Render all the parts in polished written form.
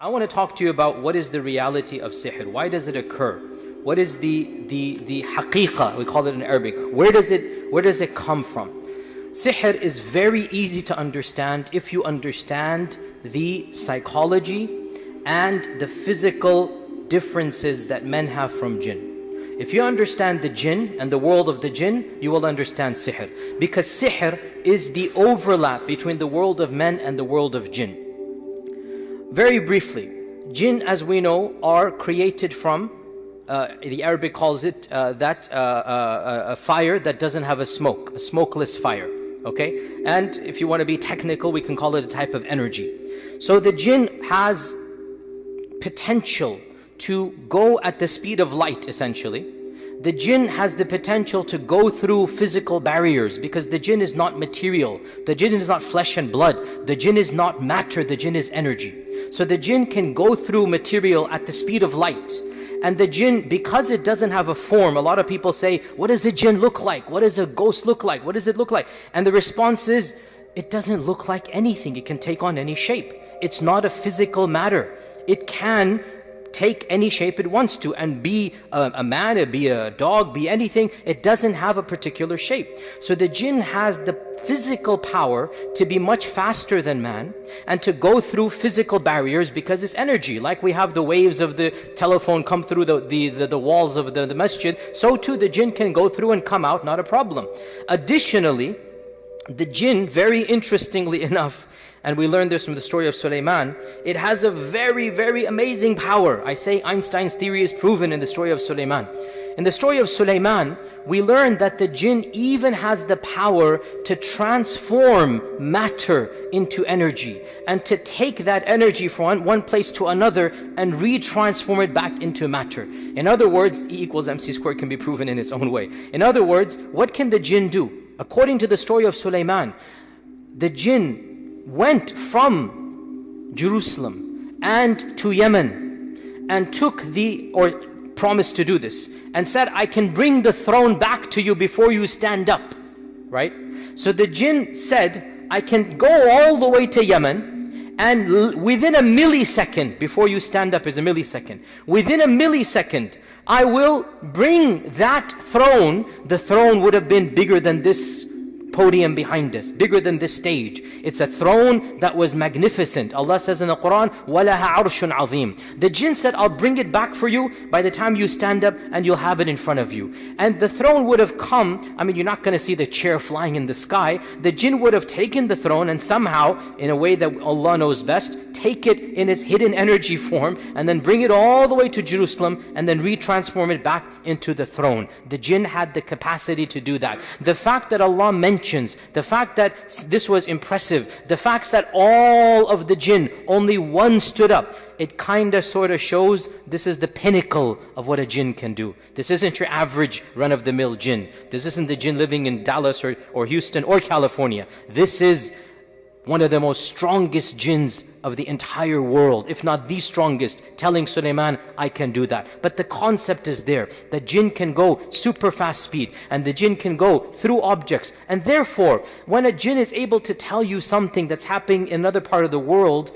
I want to talk to you about what is the reality of sihr. Why does it occur? What is the haqiqah, we call it in Arabic. Where does it come from? Sihr is very easy to understand if you understand the psychology and the physical differences that men have from jinn. If you understand the jinn and the world of the jinn, you will understand sihr. Because sihr is the overlap between the world of men and the world of jinn. Very briefly, jinn, as we know, are created from, the Arabic calls it a fire that doesn't have a smoke, a smokeless fire. Okay? And if you want to be technical, we can call it a type of energy. So the jinn has potential to go at the speed of light, essentially. The jinn has the potential to go through physical barriers because the jinn is not material. The jinn is not flesh and blood. The jinn is not matter. The jinn is energy. So the jinn can go through material at the speed of light. And the jinn, because it doesn't have a form, a lot of people say, what does a jinn look like? What does a ghost look like? What does it look like? And the response is, it doesn't look like anything. It can take on any shape. It's not a physical matter. It can take any shape it wants to and be a man, be a dog, be anything. It doesn't have a particular shape. So the jinn has the physical power to be much faster than man and to go through physical barriers because it's energy. Like we have the waves of the telephone come through the walls of the masjid, so too the jinn can go through and come out, not a problem. Additionally, the jinn, very interestingly enough, and we learned this from the story of Sulaiman, it has a very, very amazing power. I say Einstein's theory is proven in the story of Sulaiman. In the story of Sulaiman, we learned that the jinn even has the power to transform matter into energy and to take that energy from one place to another and retransform it back into matter. In other words, E equals MC squared can be proven in its own way. In other words, what can the jinn do? According to the story of Sulaiman, the jinn went from Jerusalem and to Yemen and took promised to do this and said, I can bring the throne back to you before you stand up, right? So the jinn said, I can go all the way to Yemen and within a millisecond, before you stand up is a millisecond, within a millisecond, I will bring that throne. The throne would have been bigger than this podium behind us, bigger than this stage. It's a throne that was magnificent. Allah says in the Quran, وَلَهَا عَرْشٌ عَظِيمٌ. The jinn said, I'll bring it back for you by the time you stand up and you'll have it in front of you. And the throne would have come, I mean, you're not going to see the chair flying in the sky. The jinn would have taken the throne and somehow, in a way that Allah knows best, take it in its hidden energy form and then bring it all the way to Jerusalem and then retransform it back into the throne. The jinn had the capacity to do that. The fact that Allah mentions, the fact that this was impressive, the fact that all of the jinn, only one stood up, it kind of sort of shows this is the pinnacle of what a jinn can do. This isn't your average run-of-the-mill jinn. This isn't the jinn living in Dallas or Houston or California. This is one of the most strongest jinns of the entire world, if not the strongest, telling Sulaiman, I can do that. But the concept is there. The jinn can go super fast speed and the jinn can go through objects. And therefore, when a jinn is able to tell you something that's happening in another part of the world,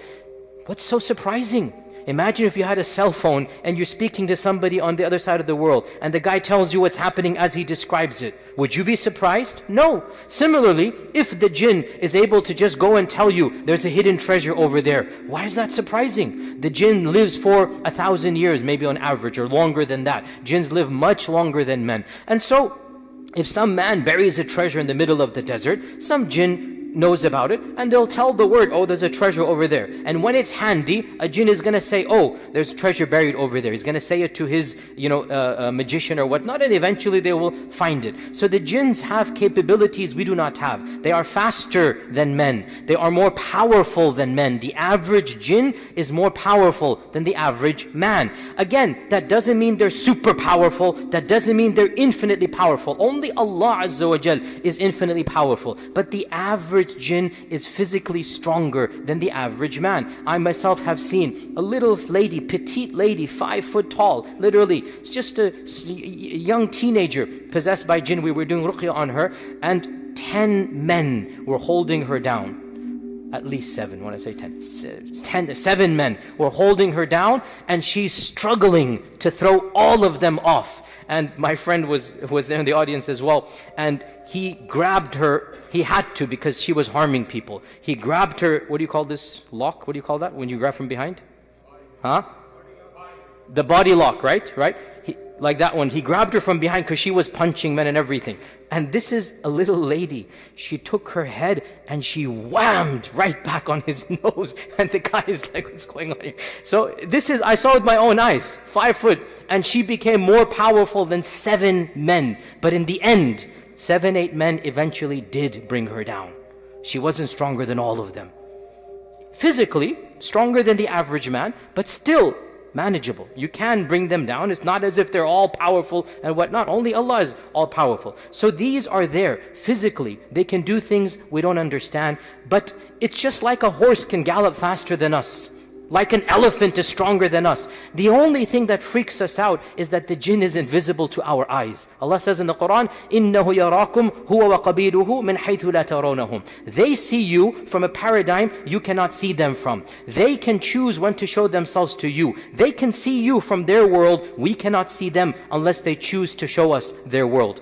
what's so surprising? Imagine if you had a cell phone and you're speaking to somebody on the other side of the world and the guy tells you what's happening as he describes it. Would you be surprised? No. Similarly, if the jinn is able to just go and tell you there's a hidden treasure over there, why is that surprising? The jinn lives for 1,000 years, maybe on average, or longer than that. Jinns live much longer than men. And so, if some man buries a treasure in the middle of the desert, some jinn knows about it and they'll tell the word, oh, there's a treasure over there. And when it's handy, a jinn is going to say, oh, there's treasure buried over there. He's going to say it to his magician or whatnot, and eventually they will find it. So the jinns have capabilities we do not have. They are faster than men. They are more powerful than men. The average jinn is more powerful than the average man. Again, that doesn't mean they're super powerful. That doesn't mean they're infinitely powerful. Only Allah Azza wa Jal is infinitely powerful. But the average jinn is physically stronger than the average man. I myself have seen a little lady, petite lady, 5 foot tall, literally. It's just a young teenager possessed by jinn. We were doing Ruqyah on her and 10 men were holding her down. At least 7, when I say 7 men were holding her down, and she's struggling to throw all of them off. And my friend was there in the audience as well, and he grabbed her. He had to, because she was harming people. He grabbed her. What do you call this lock? What do you call that when you grab from behind? Huh? The body lock, right? Like that one. He grabbed her from behind because she was punching men and everything. And this is a little lady. She took her head and she whammed right back on his nose. And the guy is like, what's going on here? So this is, I saw with my own eyes, 5 foot. And she became more powerful than 7 men. But in the end, 7, 8 men eventually did bring her down. She wasn't stronger than all of them. Physically, stronger than the average man, but still manageable. You can bring them down. It's not as if they're all powerful and whatnot. Only Allah is all powerful. So these are there physically. They can do things we don't understand. But it's just like a horse can gallop faster than us. Like an elephant is stronger than us. The only thing that freaks us out is that the jinn is invisible to our eyes. Allah says in the Quran, إِنَّهُ يَرَاكُمْ هُوَ وَقَبِيلُهُ مِنْ حَيْثُ لَا تَرَوْنَهُم. They see you from a paradigm you cannot see them from. They can choose when to show themselves to you. They can see you from their world. We cannot see them unless they choose to show us their world.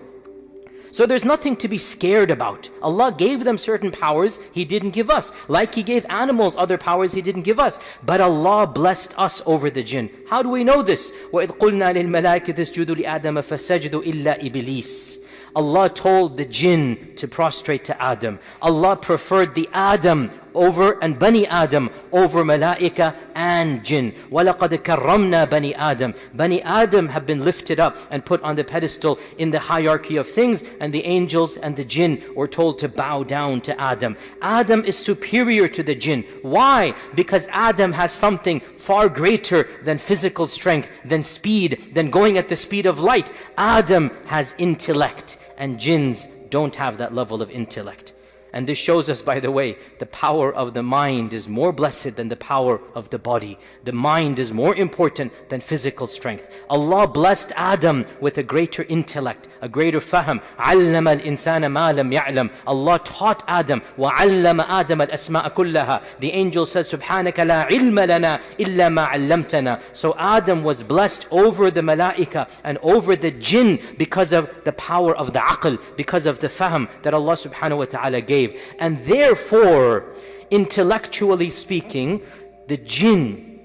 So there's nothing to be scared about. Allah gave them certain powers He didn't give us. Like He gave animals other powers He didn't give us. But Allah blessed us over the jinn. How do we know this? وَإِذْ قُلْنَا لِلْمَلَائِكَةِ اسْجُدُوا لِآدَمَ فَسَجَدُوا إِلَّا إِبْلِيسَ. Allah told the jinn to prostrate to Adam. Allah preferred the Adam over and Bani Adam over Malaika and Jinn. وَلَقَدْ كَرَّمْنَا بَنِي آدَمَ. Bani Adam have been lifted up and put on the pedestal in the hierarchy of things, and the angels and the Jinn were told to bow down to Adam. Adam is superior to the Jinn. Why? Because Adam has something far greater than physical strength, than speed, than going at the speed of light. Adam has intellect, and jinns don't have that level of intellect. And this shows us, by the way, the power of the mind is more blessed than the power of the body. The mind is more important than physical strength. Allah blessed Adam with a greater intellect, a greater fahm. عَلَّمَ الْإِنسَانَ مَا لَمْ يَعْلَمْ. Allah taught Adam. وَعَلَّمَ آدَمَ الْأَسْمَاءَ كُلَّهَا. The angel said, سُبْحَانَكَ لَا عِلْمَ لَنَا إِلَّا مَا عَلَّمْتَنَا. So Adam was blessed over the malaika and over the jinn because of the power of the aql, because of the fahm that Allah subhanahu wa ta'ala gave. And therefore, intellectually speaking, the jinn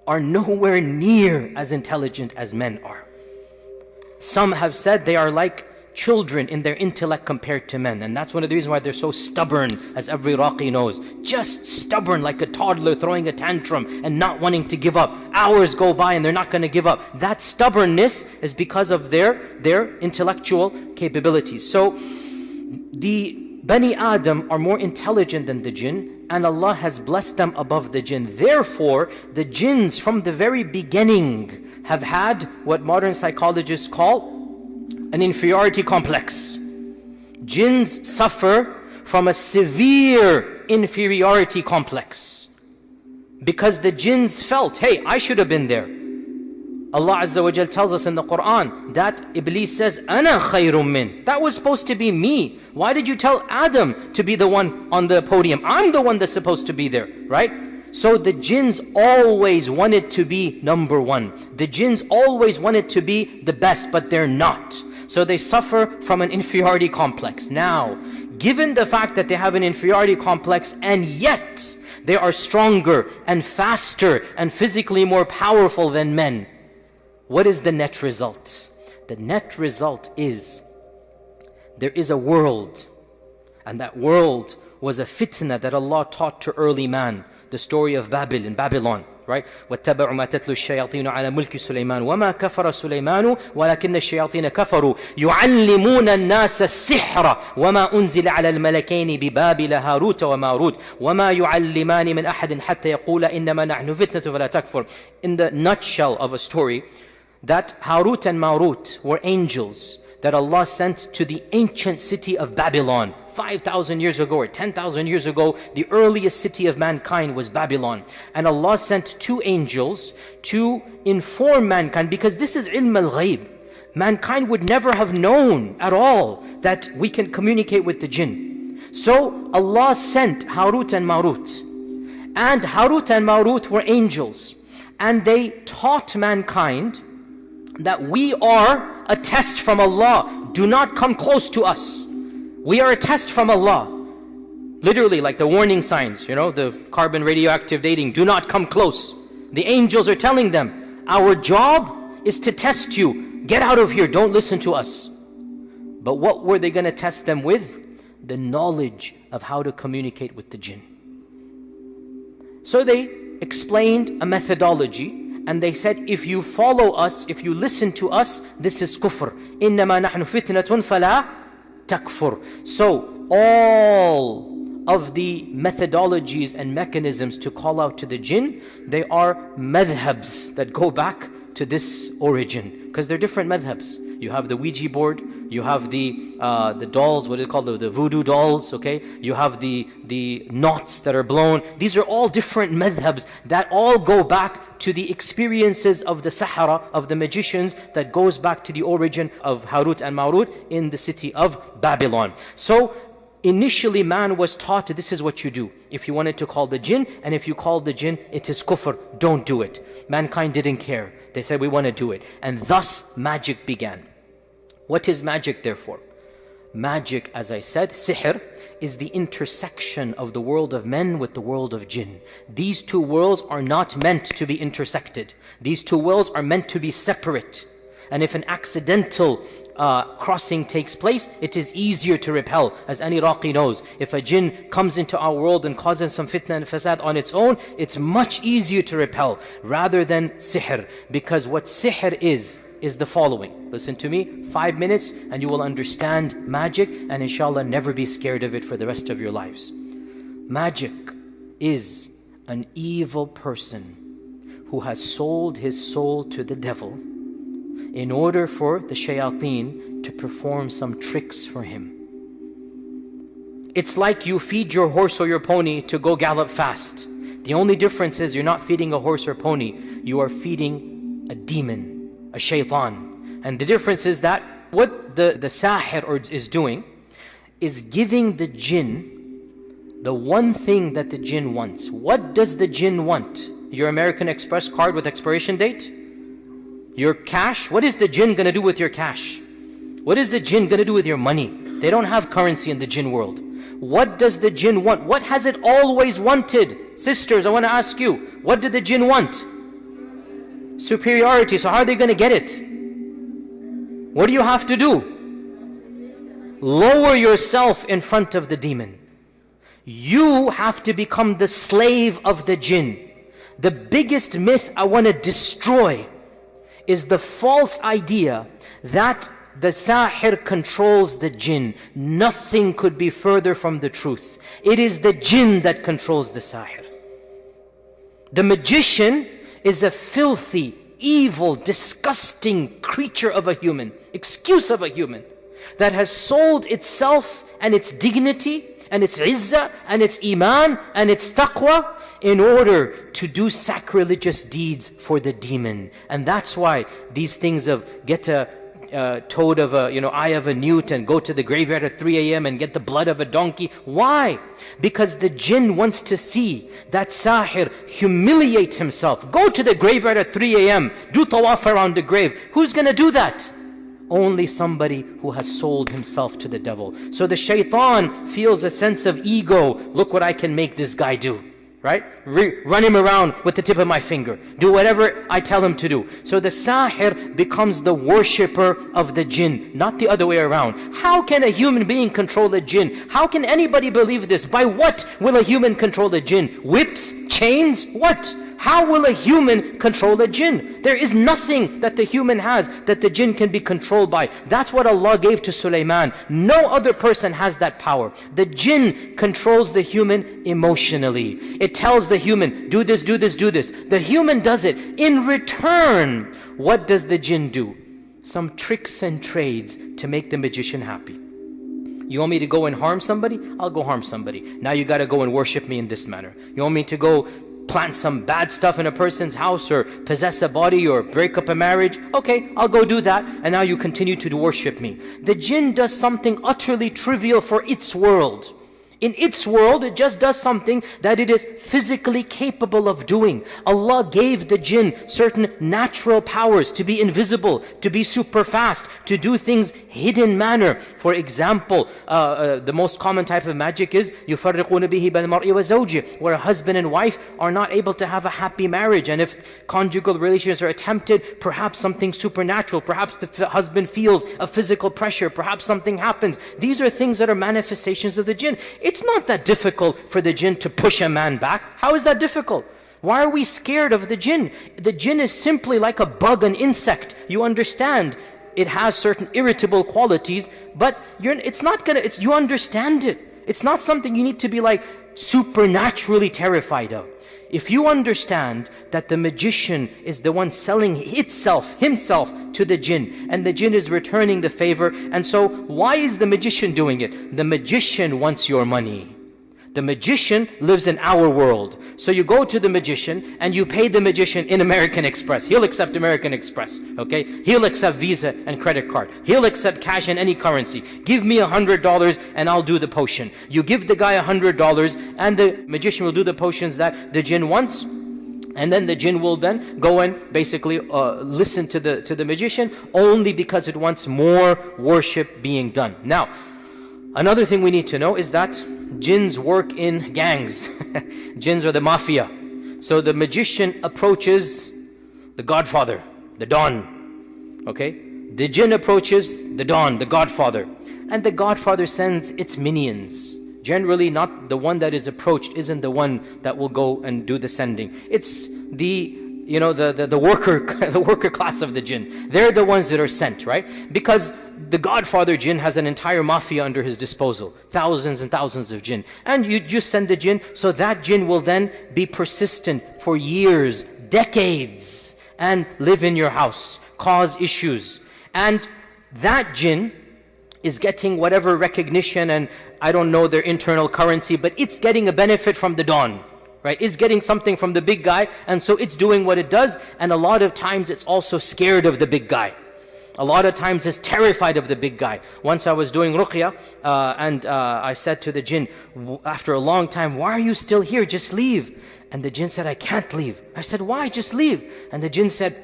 are nowhere near as intelligent as men are. Some have said they are like children in their intellect compared to men. And that's one of the reasons why they're so stubborn, as every Raqi knows. Just stubborn, like a toddler throwing a tantrum and not wanting to give up. Hours go by and they're not going to give up. That stubbornness is because of their intellectual capabilities. So the Bani Adam are more intelligent than the jinn, and Allah has blessed them above the jinn. Therefore, the jinns from the very beginning have had what modern psychologists call an inferiority complex. Jinns suffer from a severe inferiority complex because the jinns felt, hey, I should have been there. Allah Azza wa Jal tells us in the Quran that Iblis says, Ana khayrun min. That was supposed to be me. Why did you tell Adam to be the one on the podium? I'm the one that's supposed to be there, right? So the jinns always wanted to be number one. The jinns always wanted to be the best, but they're not. So they suffer from an inferiority complex. Now, given the fact that they have an inferiority complex and yet they are stronger and faster and physically more powerful than men, what is the net result? The net result is there is a world, and that world was a fitna that Allah taught to early man. The story of Babylon, right? وَاتَّبَعُوا مَا تَتْلُو الشَّيَاطِينُ عَلَى مُلْكِ سُلَيْمَانَ وَمَا كَفَرَ سُلَيْمَانُ وَلَكِنَّ الشَّيَاطِينَ كَفَرُوا يُعَلِّمُونَ النَّاسَ السِّحْرَ وَمَا أُنزِلَ عَلَى الْمَلَكَيْنِ بِبَابِلَ هَارُوتَ وَمَارُوتَ وَمَا يُعَلِّمَانِ مِنْ أَحَدٍ حَتَّى يَقُولَ إِنَّمَا نَحْنُ فِتْنَةٌ فَلَا تَكْفُرْ. In the nutshell of a story, that Harut and Marut were angels that Allah sent to the ancient city of Babylon. 5,000 years ago or 10,000 years ago, the earliest city of mankind was Babylon. And Allah sent 2 angels to inform mankind, because this is ilm al-ghayb. Mankind would never have known at all that we can communicate with the jinn. So Allah sent Harut and Marut. And Harut and Marut were angels. And they taught mankind that we are a test from Allah. Do not come close to us. We are a test from Allah. Literally, like the warning signs, the carbon radioactive dating, do not come close. The angels are telling them, our job is to test you. Get out of here, don't listen to us. But what were they going to test them with? The knowledge of how to communicate with the jinn. So they explained a methodology, and they said, if you follow us, if you listen to us, this is kufr. إِنَّمَا نَحْنُ فِتْنَةٌ فَلَا تَكْفُرْ. So all of the methodologies and mechanisms to call out to the jinn, they are madhabs that go back to this origin, because they're different madhabs. You have the Ouija board, you have the dolls, what do they call the voodoo dolls, okay? You have the knots that are blown. These are all different madhabs that all go back to the experiences of the Sahara, of the magicians, that goes back to the origin of Harut and Marut in the city of Babylon. So initially man was taught, this is what you do. If you wanted to call the jinn, and if you called the jinn, it is kufr, don't do it. Mankind didn't care. They said, we want to do it. And thus magic began. What is magic therefore? Magic, as I said, sihr, is the intersection of the world of men with the world of jinn. These two worlds are not meant to be intersected. These two worlds are meant to be separate. And if an accidental crossing takes place, it is easier to repel. As any Raqi knows, if a jinn comes into our world and causes some fitna and fasad on its own, it's much easier to repel rather than sihr. Because what sihr is the following. Listen to me, 5 minutes and you will understand magic, and inshallah never be scared of it for the rest of your lives. Magic is an evil person who has sold his soul to the devil in order for the shayateen to perform some tricks for him. It's like you feed your horse or your pony to go gallop fast. The only difference is you're not feeding a horse or pony, you are feeding a demon, a shaitan. And the difference is that what the sahir is doing is giving the jinn the one thing that the jinn wants. What does the jinn want? Your American Express card with expiration date? Your cash? What is the jinn going to do with your cash? What is the jinn going to do with your money? They don't have currency in the jinn world. What does the jinn want? What has it always wanted? Sisters, I want to ask you, what did the jinn want? Superiority. So how are they going to get it? What do you have to do? Lower yourself in front of the demon. You have to become the slave of the jinn. The biggest myth I want to destroy is the false idea that the sahir controls the jinn. Nothing could be further from the truth. It is the jinn that controls the sahir. The magician is a filthy, evil, disgusting creature of a human, excuse of a human, that has sold itself and its dignity and its izzah and its iman and its taqwa in order to do sacrilegious deeds for the demon. And that's why these things of get a toad of a, eye of a newt and go to the graveyard at 3 a.m. and get the blood of a donkey. Why? Because the jinn wants to see that sahir humiliate himself. Go to the graveyard at 3 a.m. Do tawaf around the grave. Who's going to do that? Only somebody who has sold himself to the devil. So the shaitan feels a sense of ego. Look what I can make this guy do. Right? Run him around with the tip of my finger. Do whatever I tell him to do. So the sahir becomes the worshipper of the jinn, not the other way around. How can a human being control a jinn? How can anybody believe this? By what will a human control a jinn? Whips? Chains? What? How will a human control a jinn? There is nothing that the human has that the jinn can be controlled by. That's what Allah gave to Sulaiman. No other person has that power. The jinn controls the human emotionally. It tells the human, do this, do this, do this. The human does it. In return, what does the jinn do? Some tricks and trades to make the magician happy. You want me to go and harm somebody? I'll go harm somebody. Now you got to go and worship me in this manner. You want me to go plant some bad stuff in a person's house or possess a body or break up a marriage? Okay, I'll go do that, and now you continue to worship me. The jinn does something utterly trivial for its world. In its world, it just does something that it is physically capable of doing. Allah gave the jinn certain natural powers to be invisible, to be super fast, to do things hidden manner. For example, the most common type of magic is يُفَرِّقُونَ بِهِ بَالْمَرْءِ وَزَوْجِهِ, where a husband and wife are not able to have a happy marriage. And if conjugal relations are attempted, perhaps something supernatural, perhaps the husband feels a physical pressure, perhaps something happens. These are things that are manifestations of the jinn. It's not that difficult for the jinn to push a man back. How is that difficult? Why are we scared of the jinn? The jinn is simply like a bug, an insect. You understand it has certain irritable qualities, but you understand it. It's not something you need to be like supernaturally terrified of. If you understand that the magician is the one selling himself to the jinn, and the jinn is returning the favor, and so why is the magician doing it? The magician wants your money. The magician lives in our world. So you go to the magician and you pay the magician in American Express. He'll accept American Express, okay? He'll accept Visa and credit card. He'll accept cash in any currency. Give me $100 and I'll do the potion. You give the guy $100 and the magician will do the potions that the jinn wants. And then the jinn will then go and basically listen to the magician only because it wants more worship being done. Now, another thing we need to know is that jinns work in gangs. Jinns are the mafia. So the magician approaches the godfather, the Don. Okay? The jinn approaches the Don, the godfather. And the godfather sends its minions. Generally not the one that is approached isn't the one that will go and do the sending. It's the worker class of the jinn. They're the ones that are sent, right? Because the godfather jinn has an entire mafia under his disposal. Thousands and thousands of jinn. And you just send the jinn, so that jinn will then be persistent for years, decades, and live in your house, cause issues. And that jinn is getting whatever recognition, and I don't know their internal currency, but it's getting a benefit from the Don. Right? It's getting something from the big guy, and so it's doing what it does, and a lot of times it's also scared of the big guy. A lot of times it's terrified of the big guy. Once I was doing Ruqyah, and I said to the jinn, after a long time, why are you still here? Just leave. And the jinn said, I can't leave. I said, why? Just leave. And the jinn said,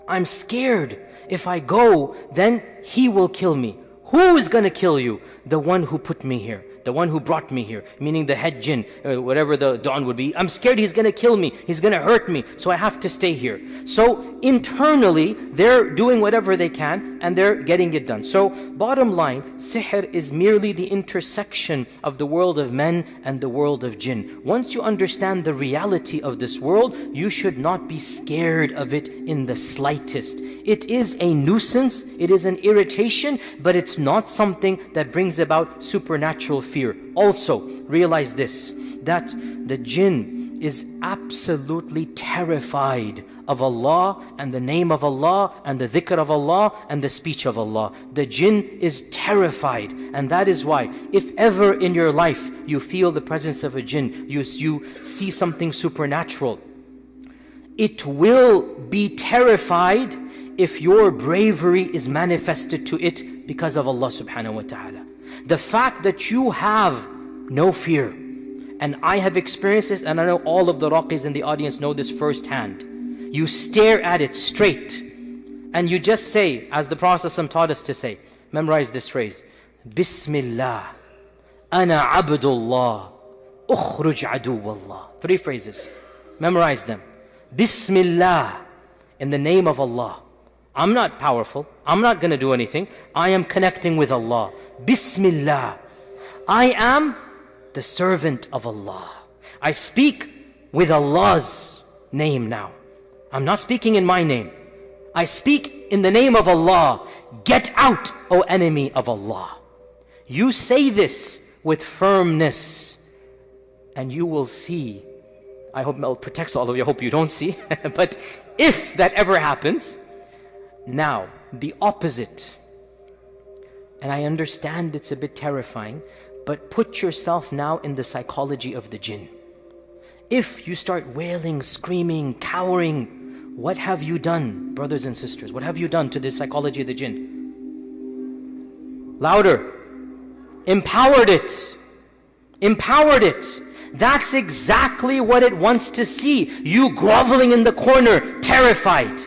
I'm scared. If I go, then he will kill me. Who is going to kill you? The one who put me here. The one who brought me here, meaning the head jinn, whatever the Don would be. I'm scared he's going to kill me. He's going to hurt me. So I have to stay here. So internally, they're doing whatever they can and they're getting it done. So bottom line, sihr is merely the intersection of the world of men and the world of jinn. Once you understand the reality of this world, you should not be scared of it in the slightest. It is a nuisance, it is an irritation, but it's not something that brings about supernatural fear. Also, realize this, that the jinn is absolutely terrified of Allah and the name of Allah and the dhikr of Allah and the speech of Allah. The jinn is terrified, and that is why if ever in your life you feel the presence of a jinn, you see something supernatural, it will be terrified if your bravery is manifested to it because of Allah subhanahu wa ta'ala. The fact that you have no fear, and I have experienced this, and I know all of the Raqis in the audience know this firsthand. You stare at it straight, and you just say, as the Prophet ﷺ taught us to say, memorize this phrase, Bismillah, Ana Abdullah, Ukhruj Aduwallah. 3 phrases. Memorize them. Bismillah, in the name of Allah. I'm not powerful. I'm not going to do anything. I am connecting with Allah. Bismillah. I am the servant of Allah. I speak with Allah's name now. I'm not speaking in my name. I speak in the name of Allah. Get out, O enemy of Allah. You say this with firmness, and you will see. I hope Allah protects all of you. I hope you don't see. But if that ever happens, now, the opposite, and I understand it's a bit terrifying, but put yourself now in the psychology of the jinn. If you start wailing, screaming, cowering, what have you done, brothers and sisters? What have you done to the psychology of the jinn? Louder. Empowered it. empowered it. That's exactly what it wants to see. You groveling in the corner, terrified.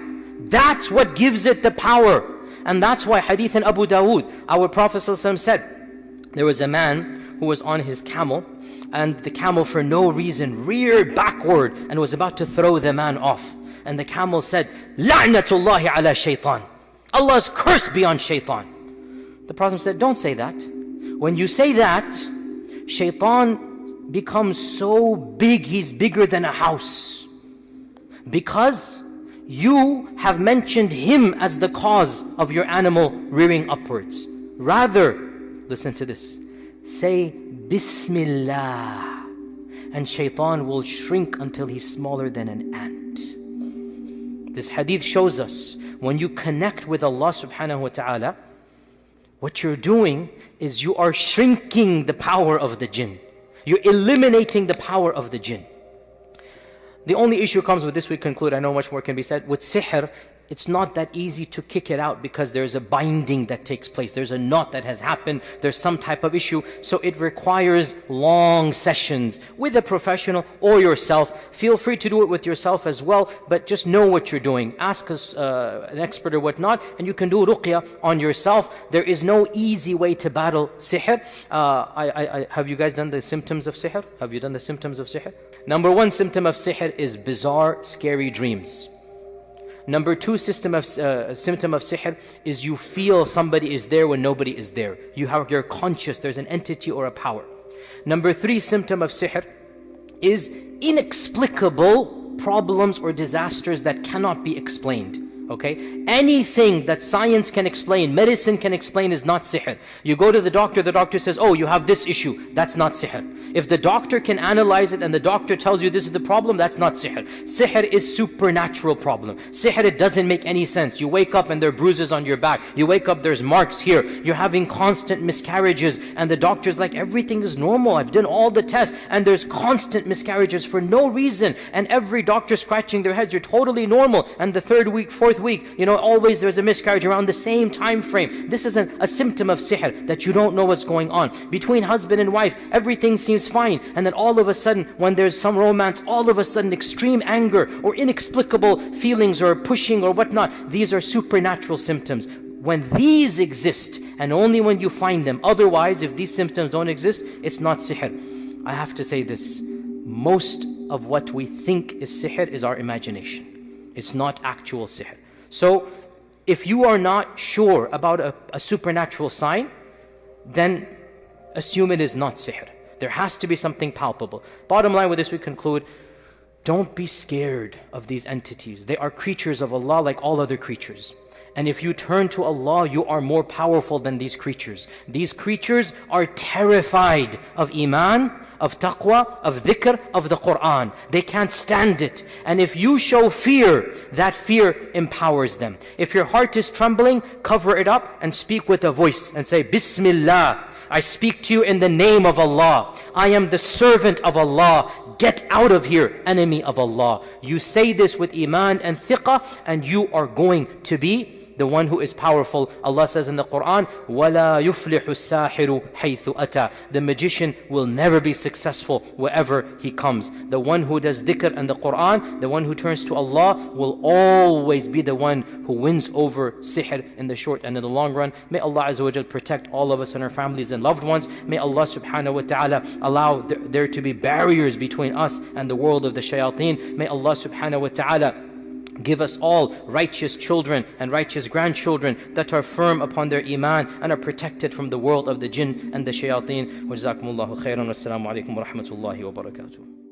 That's what gives it the power. And that's why hadith in Abu Dawood, our Prophet ﷺ said, there was a man who was on his camel, and the camel for no reason reared backward and was about to throw the man off. And the camel said, La'natullahi ala shaitan. Allah's curse be on shaitan. The Prophet said, don't say that. When you say that, shaitan becomes so big, he's bigger than a house. Because you have mentioned him as the cause of your animal rearing upwards. Rather, listen to this, say Bismillah, and shaitan will shrink until he's smaller than an ant. This hadith shows us, when you connect with Allah subhanahu wa ta'ala, what you're doing is you are shrinking the power of the jinn. You're eliminating the power of the jinn. The only issue comes with this, we conclude, I know much more can be said, with sihr, it's not that easy to kick it out because there's a binding that takes place. There's a knot that has happened. There's some type of issue. So it requires long sessions with a professional or yourself. Feel free to do it with yourself as well, but just know what you're doing. Ask us, an expert or whatnot, and you can do ruqyah on yourself. There is no easy way to battle sihr. Have you guys done the symptoms of sihr? Have you done the symptoms of sihr? Number one symptom of sihr is bizarre, scary dreams. Number two symptom of sihr is you feel somebody is there when nobody is there. You're conscious, there's an entity or a power. Number three symptom of sihr is inexplicable problems or disasters that cannot be explained. Okay? Anything that science can explain, medicine can explain, is not sihr. You go to the doctor says, oh, you have this issue. That's not sihr. If the doctor can analyze it and the doctor tells you this is the problem, that's not sihr. Sihr is supernatural problem. Sihr, it doesn't make any sense. You wake up and there are bruises on your back. You wake up, there's marks here. You're having constant miscarriages and the doctor's like, everything is normal. I've done all the tests and there's constant miscarriages for no reason. And every doctor scratching their heads, you're totally normal. And the third week, fourth week, always there's a miscarriage around the same time frame. This is a symptom of sihr, that you don't know what's going on. Between husband and wife, everything seems fine, and then all of a sudden, when there's some romance, all of a sudden extreme anger or inexplicable feelings or pushing or whatnot. These are supernatural symptoms. When these exist, and only when you find them, otherwise if these symptoms don't exist, it's not sihr. I have to say this, most of what we think is sihr is our imagination. It's not actual sihr. So if you are not sure about a supernatural sign, then assume it is not sihr. There has to be something palpable. Bottom line with this, we conclude, don't be scared of these entities. They are creatures of Allah like all other creatures. And if you turn to Allah, you are more powerful than these creatures. These creatures are terrified of iman, of taqwa, of dhikr, of the Quran. They can't stand it. And if you show fear, that fear empowers them. If your heart is trembling, cover it up and speak with a voice and say, Bismillah, I speak to you in the name of Allah. I am the servant of Allah. Get out of here, enemy of Allah. You say this with iman and thiqah, and you are going to be the one who is powerful. Allah says in the Quran, وَلَا يُفْلِحُ السَّاحِرُ حَيْثُ أَتَى. The magician will never be successful wherever he comes. The one who does dhikr and the Quran, the one who turns to Allah, will always be the one who wins over sihr in the short and in the long run. May Allah Azza wa Jal protect all of us and our families and loved ones. May Allah subhanahu wa ta'ala allow there to be barriers between us and the world of the shayateen. May Allah subhanahu wa ta'ala give us all righteous children and righteous grandchildren that are firm upon their iman and are protected from the world of the jinn and the shayateen. Wa jazakumullahu khairan. Wassalamu alaikum wa rahmatullahi wa barakatuh.